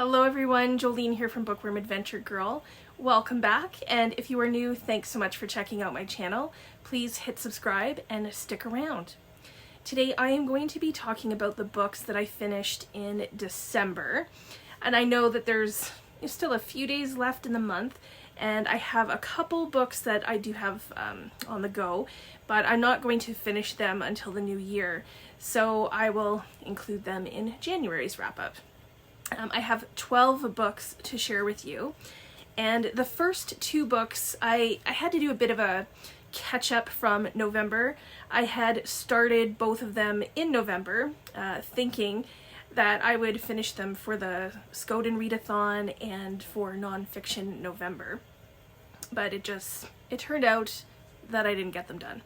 Hello everyone, Jolene here from Bookworm Adventure Girl. Welcome back, and if you are new, thanks so much for checking out my channel. Please hit subscribe and stick around. Today I am going to be talking about the books that I finished in December, and I know that there's still a few days left in the month, and I have a couple books that I do have on the go, but I'm not going to finish them until the new year, so I will include them in January's wrap-up. I have 12 books to share with you, and the first two books I had to do a bit of a catch-up from November. I had started both of them in November, thinking that I would finish them for the Skoden Readathon and for Nonfiction November, but it turned out that I didn't get them done.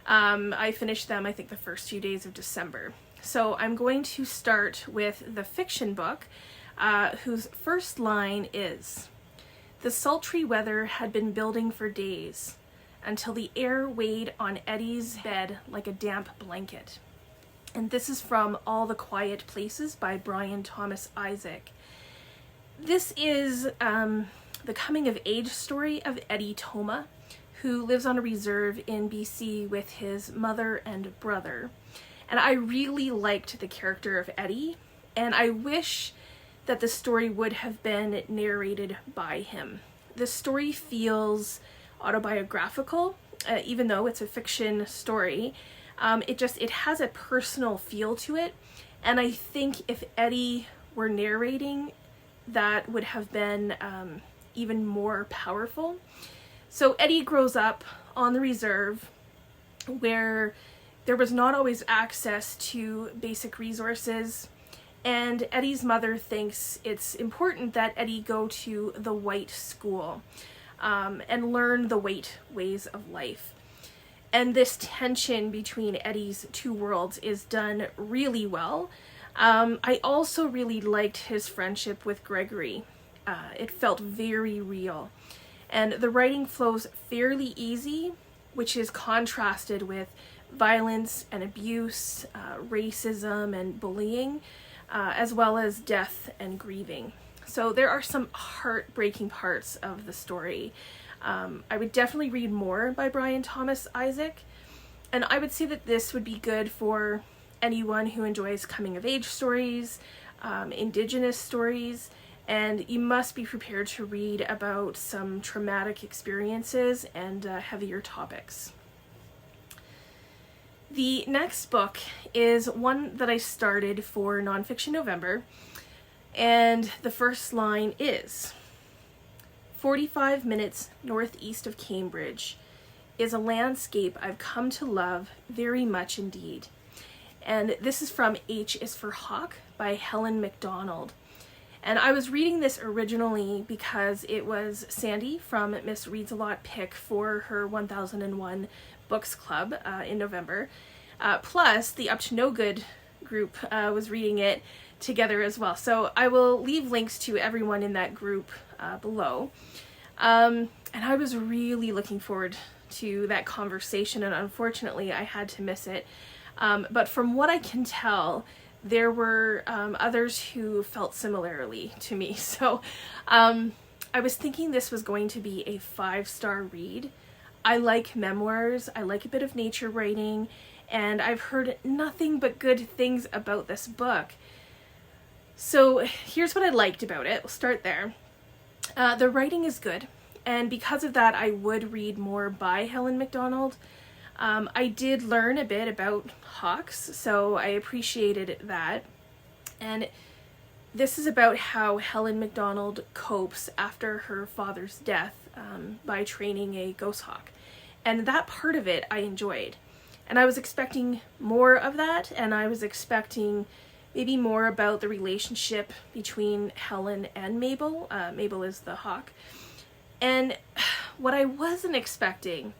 I finished them, I think, the first few days of December. So I'm going to start with the fiction book, whose first line is, "The sultry weather had been building for days, until the air weighed on Eddie's bed like a damp blanket." And this is from All the Quiet Places by Brian Thomas Isaac. This is the coming-of-age story of Eddie Toma, who lives on a reserve in BC with his mother and brother. And I really liked the character of Eddie, and I wish that the story would have been narrated by him. The story feels autobiographical, even though it's a fiction story. It has a personal feel to it, and I think if Eddie were narrating, that would have been even more powerful. So Eddie grows up on the reserve where there was not always access to basic resources, and Eddie's mother thinks it's important that Eddie go to the white school and learn the white ways of life. And this tension between Eddie's two worlds is done really well. I also really liked his friendship with Gregory. It felt very real. And the writing flows fairly easy, which is contrasted with violence and abuse, racism and bullying, as well as death and grieving. So there are some heartbreaking parts of the story. I would definitely read more by Brian Thomas Isaac, and I would say that this would be good for anyone who enjoys coming-of-age stories, Indigenous stories, and you must be prepared to read about some traumatic experiences and heavier topics. The next book is one that I started for Nonfiction November, and the first line is, 45 minutes northeast of Cambridge is a landscape I've come to love very much indeed. And this is from H is for Hawk by Helen MacDonald. And I was reading this originally because it was Sandy from Miss Reads a Lot pick for her 1001 Books Club in November. Plus, the Up to No Good group was reading it together as well. So I will leave links to everyone in that group below. And I was really looking forward to that conversation, and unfortunately I had to miss it. But from what I can tell, there were others who felt similarly to me. So I was thinking this was going to be a 5-star read. I like memoirs, I like a bit of nature writing, and I've heard nothing but good things about this book. So here's what I liked about it. We'll start there. The writing is good, and because of that I would read more by Helen MacDonald. I did learn a bit about hawks, so I appreciated that. And this is about how Helen MacDonald copes after her father's death by training a ghost hawk. And that part of it I enjoyed. And I was expecting more of that, and I was expecting maybe more about the relationship between Helen and Mabel. Mabel is the hawk. And what I wasn't expecting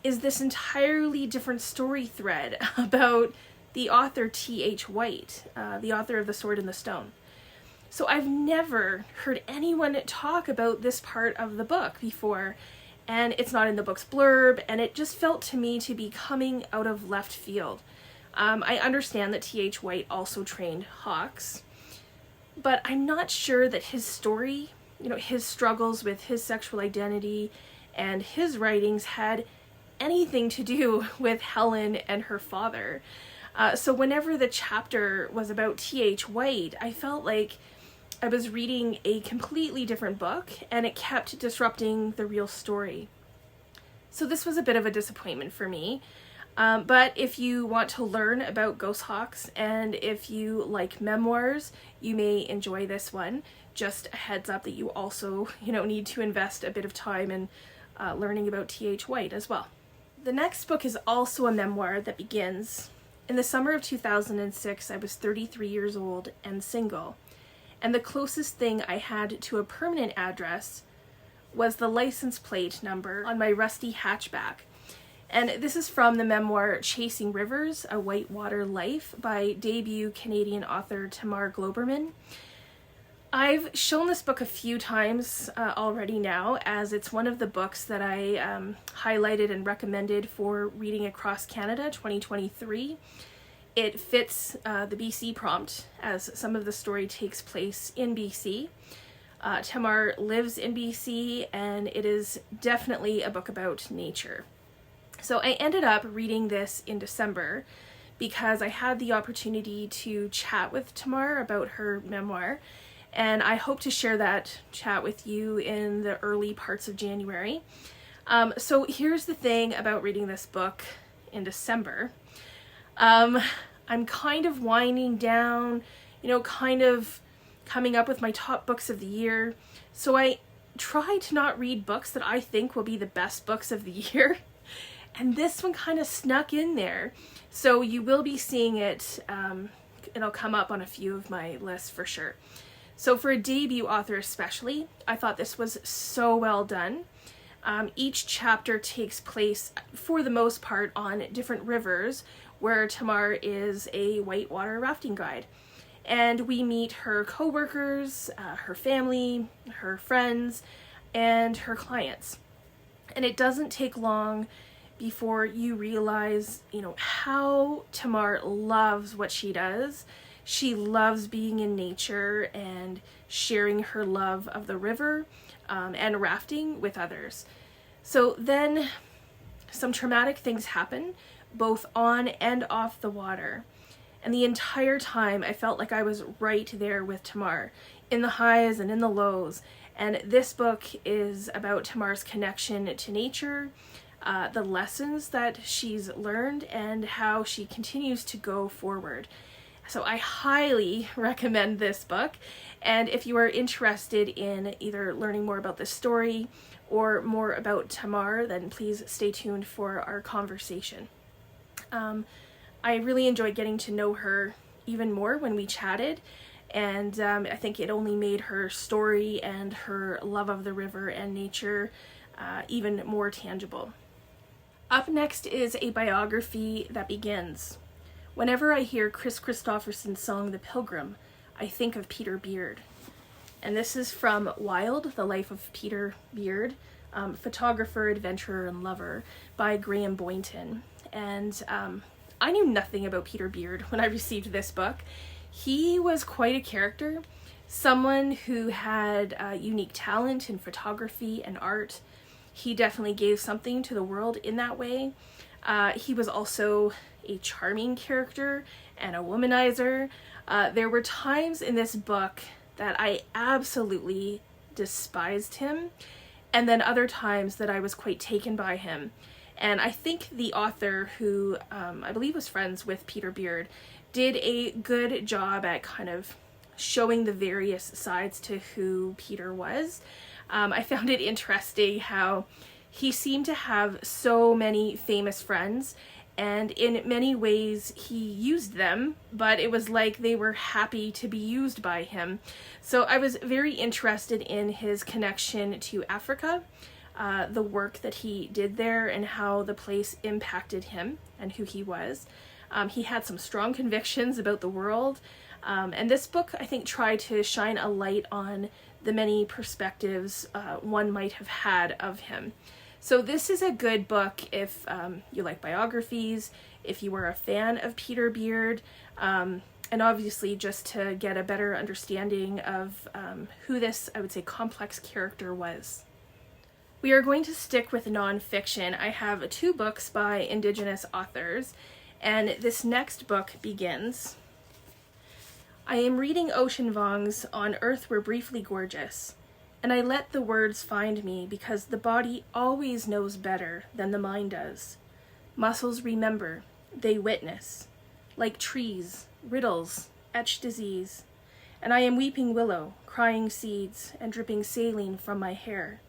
is this entirely different story thread about the author T.H. White, the author of The Sword and the Stone. So I've never heard anyone talk about this part of the book before, and it's not in the book's blurb, and it just felt to me to be coming out of left field. I understand that T.H. White also trained hawks, but I'm not sure that his story, his struggles with his sexual identity and his writings had anything to do with Helen and her father. So whenever the chapter was about T.H. White, I felt like I was reading a completely different book, and it kept disrupting the real story. So this was a bit of a disappointment for me. But if you want to learn about ghost hawks, and if you like memoirs, you may enjoy this one. Just a heads up that you also, need to invest a bit of time in learning about T.H. White as well. The next book is also a memoir that begins, in the summer of 2006, I was 33 years old and single, and the closest thing I had to a permanent address was the license plate number on my rusty hatchback. And this is from the memoir Chasing Rivers, A Whitewater Life by debut Canadian author Tamar Glouberman. I've shown this book a few times already now, as it's one of the books that I highlighted and recommended for Reading Across Canada 2023. It fits the BC prompt, as some of the story takes place in BC. Tamar lives in BC, and it is definitely a book about nature. So I ended up reading this in December because I had the opportunity to chat with Tamar about her memoir, and I hope to share that chat with you in the early parts of January. So here's the thing about reading this book in December. I'm kind of winding down, kind of coming up with my top books of the year. So I try to not read books that I think will be the best books of the year. And this one kind of snuck in there. So you will be seeing it. It'll come up on a few of my lists for sure. So for a debut author especially, I thought this was so well done. Each chapter takes place, for the most part, on different rivers where Tamar is a whitewater rafting guide. And we meet her co-workers, her family, her friends, and her clients. And it doesn't take long before you realize, how Tamar loves what she does. She loves being in nature and sharing her love of the river and rafting with others. So then some traumatic things happen, both on and off the water. And the entire time I felt like I was right there with Tamar, in the highs and in the lows. And this book is about Tamar's connection to nature, the lessons that she's learned, and how she continues to go forward. So I highly recommend this book, and if you are interested in either learning more about this story or more about Tamar, then please stay tuned for our conversation. I really enjoyed getting to know her even more when we chatted, and I think it only made her story and her love of the river and nature even more tangible. Up next is a biography that begins. Whenever I hear Chris Christopherson's song The Pilgrim, I think of Peter Beard. And this is from Wild, The Life of Peter Beard, Photographer, Adventurer, and Lover by Graham Boynton. And I knew nothing about Peter Beard when I received this book. He was quite a character, someone who had unique talent in photography and art. He definitely gave something to the world in that way. He was also a charming character and a womanizer. There were times in this book that I absolutely despised him, and then other times that I was quite taken by him. And I think the author, who I believe was friends with Peter Beard, did a good job at kind of showing the various sides to who Peter was. I found it interesting how he seemed to have so many famous friends, and in many ways he used them, but it was like they were happy to be used by him. So I was very interested in his connection to Africa, the work that he did there, and how the place impacted him and who he was. He had some strong convictions about the world, and this book, I think, tried to shine a light on the many perspectives one might have had of him. So this is a good book if you like biographies, if you were a fan of Peter Beard, and and obviously just to get a better understanding of who this, I would say, complex character was. We are going to stick with nonfiction. I have 2 books by Indigenous authors, and this next book begins. I am reading Ocean Vuong's On Earth We're Briefly Gorgeous, and I let the words find me because the body always knows better than the mind does. Muscles remember, they witness, like trees, riddles, etched disease, and I am weeping willow, crying seeds, and dripping saline from my hair.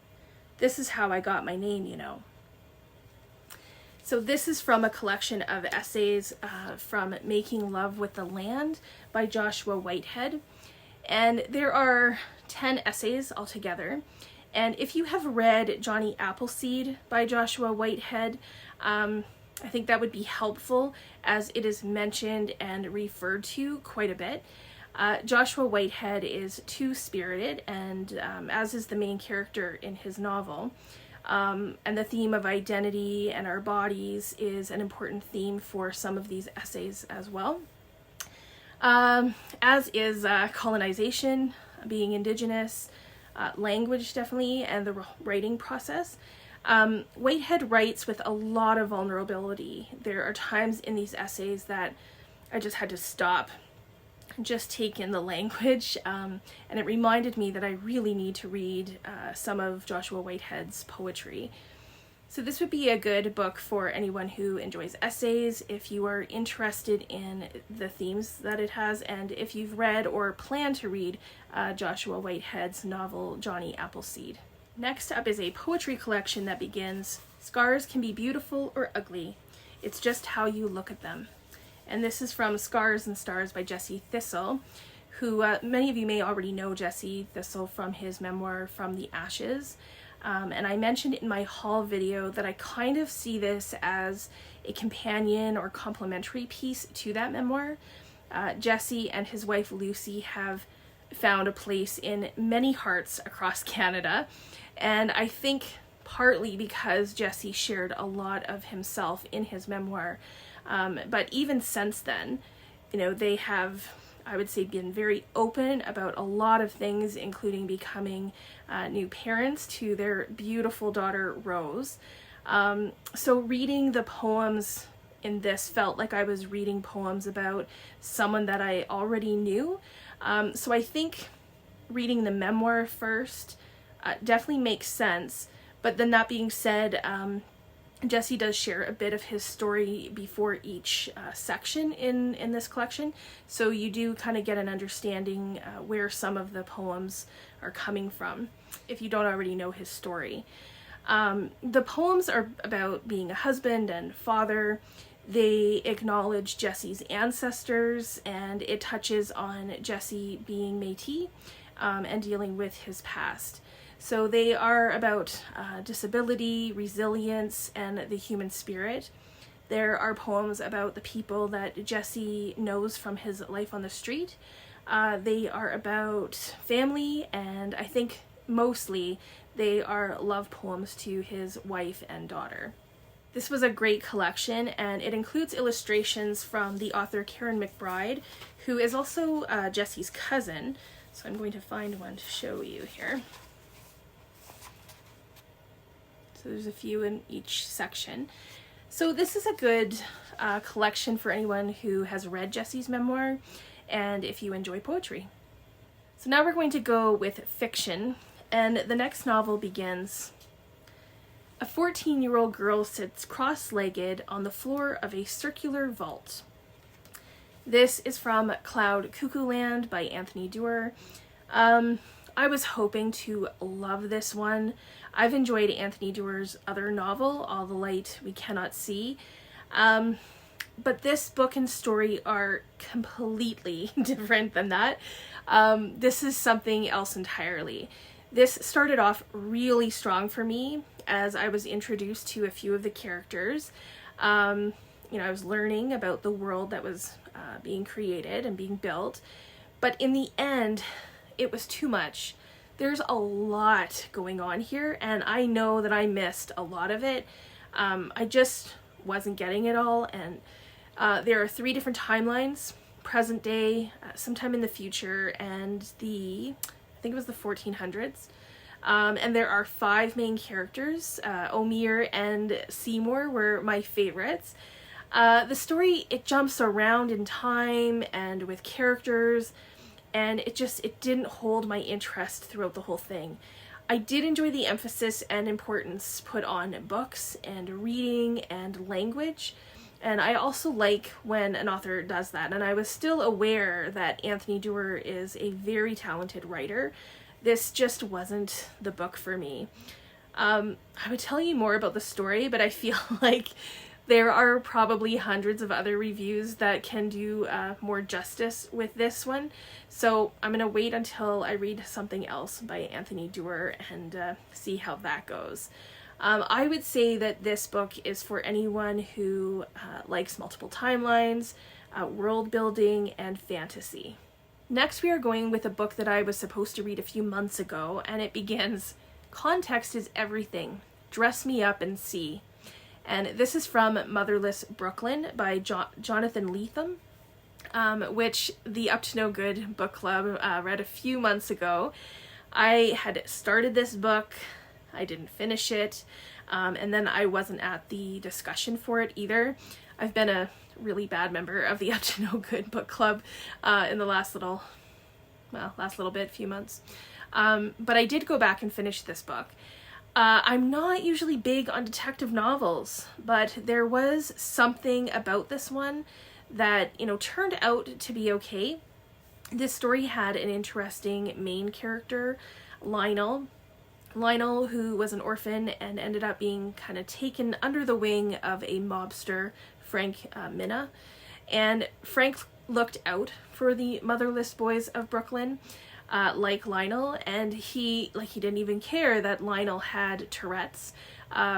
This is how I got my name, you know. So this is from a collection of essays from Making Love with the Land by Joshua Whitehead. And there are 10 essays altogether. And if you have read Johnny Appleseed by Joshua Whitehead, I think that would be helpful as it is mentioned and referred to quite a bit. Joshua Whitehead is two-spirited, and as is the main character in his novel. And the theme of identity and our bodies is an important theme for some of these essays as well. As is colonization, being Indigenous, language definitely, and the writing process. Whitehead writes with a lot of vulnerability. There are times in these essays that I just had to stop, just take in the language, and it reminded me that I really need to read some of Joshua Whitehead's poetry. So this would be a good book for anyone who enjoys essays, if you are interested in the themes that it has, and if you've read or plan to read Joshua Whitehead's novel Johnny Appleseed. Next up is a poetry collection that begins, "Scars can be beautiful or ugly. It's just how you look at them." And this is from Scars and Stars by Jesse Thistle, who many of you may already know Jesse Thistle from his memoir From the Ashes. And I mentioned in my haul video that I kind of see this as a companion or complementary piece to that memoir. Jesse and his wife Lucy have found a place in many hearts across Canada, and I think partly because Jesse shared a lot of himself in his memoir. But even since then, you know, they have, I would say, been very open about a lot of things, including becoming new parents to their beautiful daughter, Rose. So reading the poems in this felt like I was reading poems about someone that I already knew. So I think reading the memoir first definitely makes sense. But then that being said, Jesse does share a bit of his story before each section in this collection, so you do kind of get an understanding where some of the poems are coming from, if you don't already know his story. The poems are about being a husband and father. They acknowledge Jesse's ancestors, and it touches on Jesse being Métis and dealing with his past. So they are about disability, resilience, and the human spirit. There are poems about the people that Jesse knows from his life on the street. They are about family, and I think mostly they are love poems to his wife and daughter. This was a great collection, and it includes illustrations from the author Karen McBride, who is also Jesse's cousin. So I'm going to find one to show you here. So there's a few in each section. So this is a good collection for anyone who has read Jesse's memoir and if you enjoy poetry. So now we're going to go with fiction, and the next novel begins. A 14-year-old girl sits cross-legged on the floor of a circular vault. This is from Cloud Cuckoo Land by Anthony Doerr. I was hoping to love this one. I've enjoyed Anthony Doerr's other novel, All the Light We Cannot See. But this book and story are completely different than that. This is something else entirely. This started off really strong for me as I was introduced to a few of the characters. I was learning about the world that was being created and being built. But in the end, it was too much. There's a lot going on here, and I know that I missed a lot of it. I just wasn't getting it all, and there are 3 different timelines present day, sometime in the future, and I think it was the 1400s. And there are 5 main characters. Omere and Seymour were my favorites. The story, it jumps around in time and with characters, and it didn't hold my interest throughout the whole thing. I did enjoy the emphasis and importance put on books and reading and language, and I also like when an author does that, and I was still aware that Anthony Doerr is a very talented writer. This just wasn't the book for me. I would tell you more about the story, but I feel like there are probably hundreds of other reviews that can do more justice with this one. So I'm going to wait until I read something else by Anthony Doerr and see how that goes. I would say that this book is for anyone who likes multiple timelines, world building, and fantasy. Next, we are going with a book that I was supposed to read a few months ago, and it begins, "Context is everything. Dress me up and see." And this is from Motherless, Brooklyn by Jonathan Lethem, which the Up to No Good book club read a few months ago. I had started this book, I didn't finish it, and then I wasn't at the discussion for it either. I've been a really bad member of the Up to No Good book club in the last little bit, few months. But I did go back and finish this book. I'm not usually big on detective novels, but there was something about this one that, turned out to be okay. This story had an interesting main character, Lionel, who was an orphan and ended up being kind of taken under the wing of a mobster, Frank Minna. And Frank looked out for the motherless boys of Brooklyn, like Lionel, and he didn't even care that Lionel had Tourette's,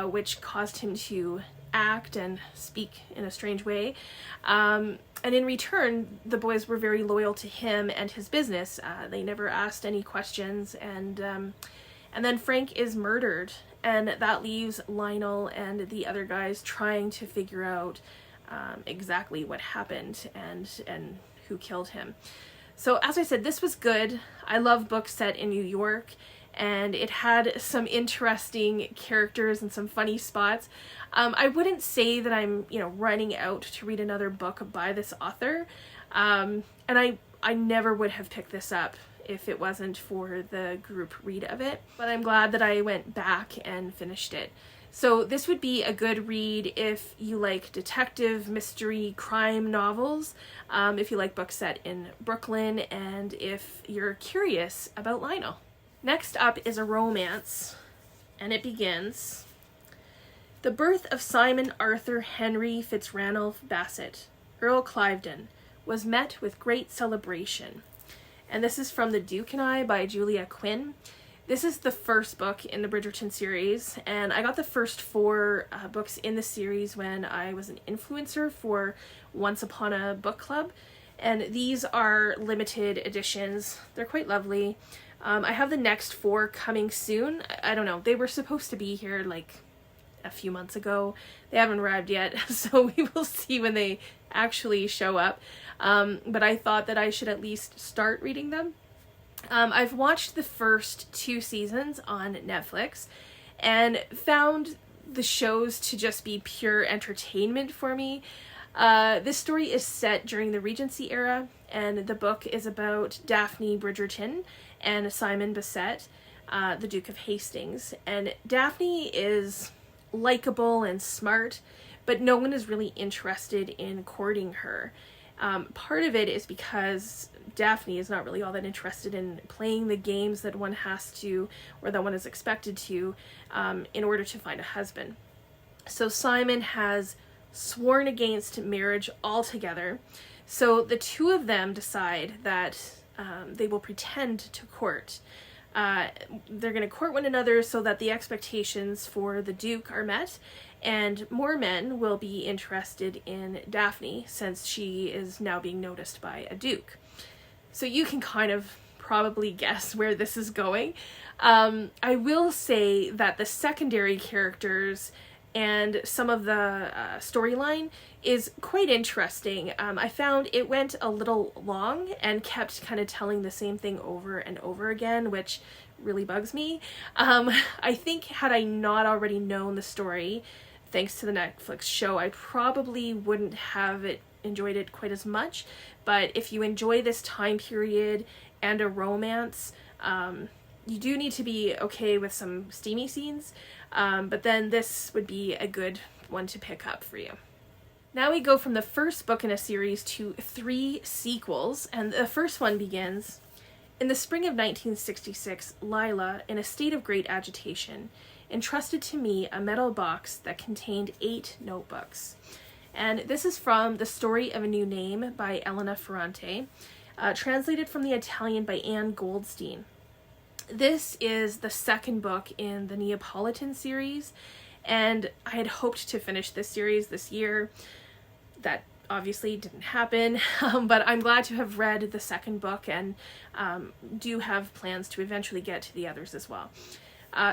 which caused him to act and speak in a strange way. And in return, the boys were very loyal to him and his business. They never asked any questions, and then Frank is murdered, and that leaves Lionel and the other guys trying to figure out exactly what happened and who killed him. So as I said, this was good. I love books set in New York, and it had some interesting characters and some funny spots. I wouldn't say that I'm, running out to read another book by this author, and I never would have picked this up if it wasn't for the group read of it, but I'm glad that I went back and finished it. So this would be a good read if you like detective, mystery, crime novels, if you like books set in Brooklyn, and if you're curious about Lionel. Next up is a romance, and it begins, "The birth of Simon Arthur Henry Fitzranulph Bassett, Earl Cliveden, was met with great celebration." And this is from The Duke and I by Julia Quinn. This is the first book in the Bridgerton series, and I got the first 4 books in the series when I was an influencer for Once Upon a Book Club, and these are limited editions. They're quite lovely. I have the next 4 coming soon. I don't know, they were supposed to be here like a few months ago. They haven't arrived yet, so we will see when they actually show up. But I thought that I should at least start reading them. I've watched the first 2 seasons on Netflix and found the shows to just be pure entertainment for me. This story is set during the Regency era, and the book is about Daphne Bridgerton and Simon Bassett, the Duke of Hastings. And Daphne is likable and smart, but no one is really interested in courting her. Part of it is because Daphne is not really all that interested in playing the games that one has to, or that one is expected to, in order to find a husband. So Simon has sworn against marriage altogether. So the 2 of them decide that they will pretend to court. They're going to court one another so that the expectations for the Duke are met, and more men will be interested in Daphne since she is now being noticed by a Duke. So you can kind of probably guess where this is going. I will say that the secondary characters and some of the storyline is quite interesting. I found it went a little long and kept kind of telling the same thing over and over again, which really bugs me. I think had I not already known the story, thanks to the Netflix show, I probably wouldn't have enjoyed it quite as much. But if you enjoy this time period and a romance, you do need to be okay with some steamy scenes, but then this would be a good one to pick up for you. Now we go from the first book in a series to 3 sequels, and the first one begins, "In the spring of 1966, Lila, in a state of great agitation, entrusted to me a metal box that contained 8 notebooks." And this is from The Story of a New Name by Elena Ferrante, translated from the Italian by Ann Goldstein. This is the second book in the Neapolitan series, and I had hoped to finish this series this year. That obviously didn't happen, but I'm glad to have read the second book and do have plans to eventually get to the others as well.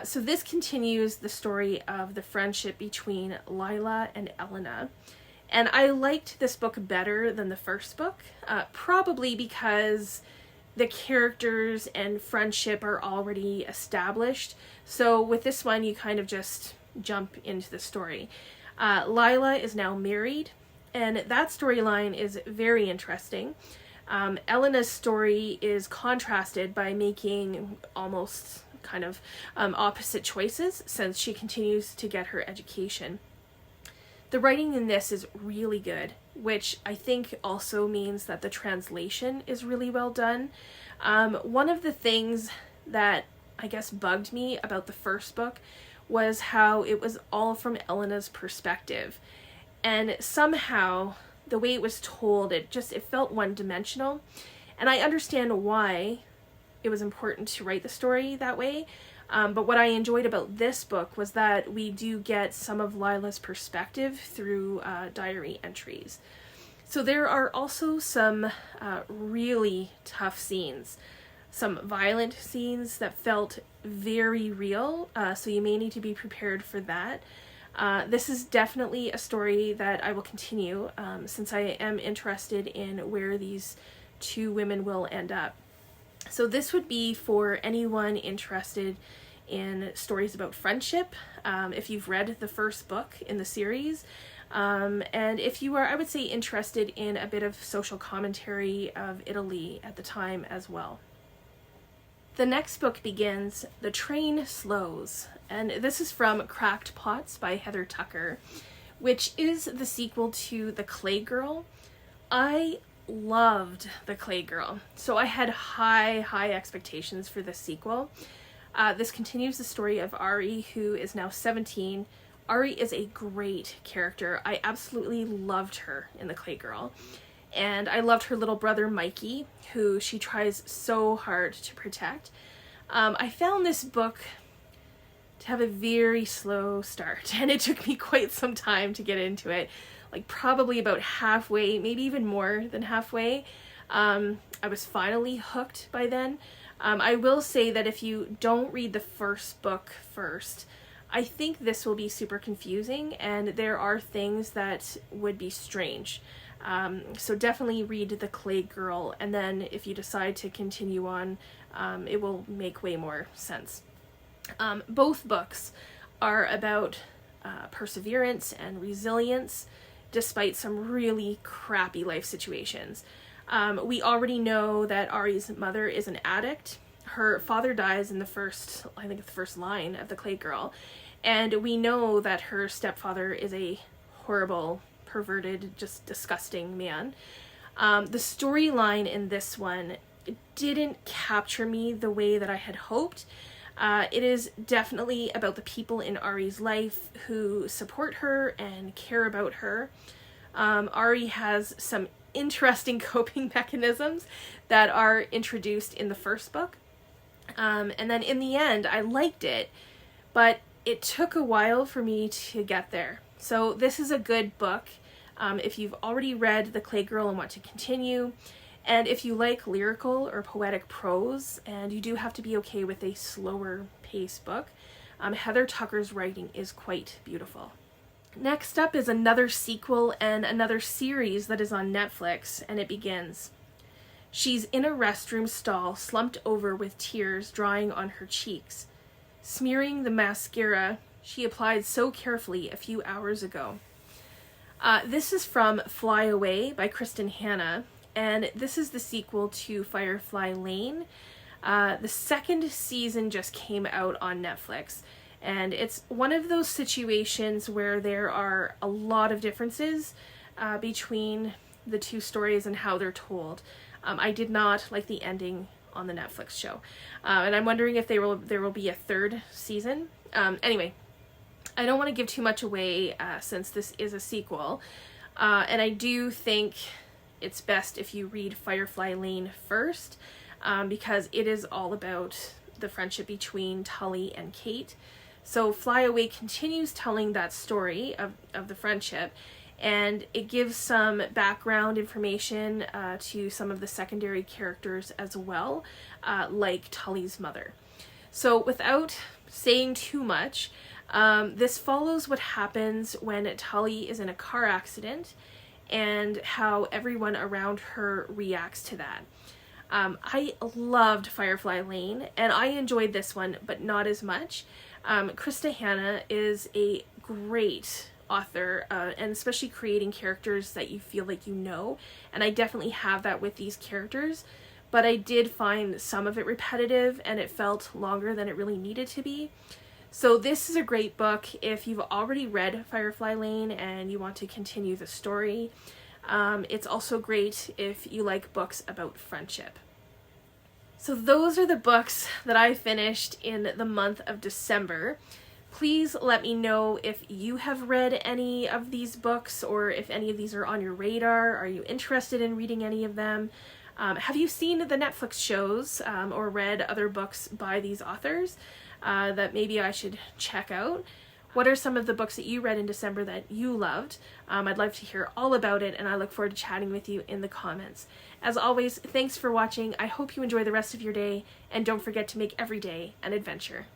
So this continues the story of the friendship between Lila and Elena. And I liked this book better than the first book, probably because the characters and friendship are already established. So with this one, you kind of just jump into the story. Lila is now married, and that storyline is very interesting. Elena's story is contrasted by making almost kind of opposite choices since she continues to get her education. The writing in this is really good, which I think also means that the translation is really well done. One of the things that I guess bugged me about the first book was how it was all from Elena's perspective. And somehow, the way it was told, it felt one-dimensional. And I understand why it was important to write the story that way. But what I enjoyed about this book was that we do get some of Lila's perspective through diary entries. So there are also some really tough scenes, some violent scenes that felt very real, so you may need to be prepared for that. This is definitely a story that I will continue, since I am interested in where these 2 women will end up. So this would be for anyone interested in stories about friendship, if you've read the first book in the series, and if you are, I would say, interested in a bit of social commentary of Italy at the time as well. The next book begins, "The Train Slows," and this is from Cracked Pots by Heather Tucker, which is the sequel to The Clay Girl. I loved The Clay Girl, so I had high expectations for this sequel. This continues the story of Ari, who is now 17. Ari is a great character. I absolutely loved her in The Clay Girl. And I loved her little brother Mikey, who she tries so hard to protect. I found this book to have a very slow start, and it took me quite some time to get into it, like probably about halfway, maybe even more than halfway. I was finally hooked by then. I will say that if you don't read the first book first, I think this will be super confusing, and there are things that would be strange. So definitely read The Clay Girl, and then if you decide to continue on, it will make way more sense. Both books are about perseverance and resilience despite some really crappy life situations. We already know that Ari's mother is an addict. Her father dies in the first line of The Clay Girl, and we know that her stepfather is a horrible, perverted, just disgusting man. The storyline in this one didn't capture me the way that I had hoped. It is definitely about the people in Ari's life who support her and care about her. Ari has some interesting coping mechanisms that are introduced in the first book. And then in the end, I liked it, but it took a while for me to get there. So this is a good book if you've already read The Clay Girl and want to continue, and if you like lyrical or poetic prose, and you do have to be okay with a slower pace book. Heather Tucker's writing is quite beautiful. Next up is another sequel and another series that is on Netflix, and it begins. She's in a restroom stall, slumped over with tears drying on her cheeks, smearing the mascara she applied so carefully a few hours ago. This is from Fly Away by Kristin Hannah, and this is the sequel to Firefly Lane. The second season just came out on Netflix, and it's one of those situations where there are a lot of differences between the two stories and how they're told. I did not like the ending on the Netflix show, and I'm wondering if there will be a third season. Anyway, I don't want to give too much away since this is a sequel, and I do think it's best if you read Firefly Lane first, because it is all about the friendship between Tully and Kate. So Fly Away continues telling that story of the friendship, and it gives some background information to some of the secondary characters as well, like Tully's mother. So without saying too much, this follows what happens when Tully is in a car accident and how everyone around her reacts to that. I loved Firefly Lane, and I enjoyed this one, but not as much. Kristin Hannah is a great author, and especially creating characters that you feel like you know, and I definitely have that with these characters, but I did find some of it repetitive, and it felt longer than it really needed to be. So this is a great book if you've already read Firefly Lane and you want to continue the story. It's also great if you like books about friendship. So those are the books that I finished in the month of December. Please let me know if you have read any of these books, or if any of these are on your radar. Are you interested in reading any of them? Have you seen the Netflix shows or read other books by these authors that maybe I should check out? What are some of the books that you read in December that you loved? I'd love to hear all about it, and I look forward to chatting with you in the comments. As always, thanks for watching. I hope you enjoy the rest of your day, and don't forget to make every day an adventure.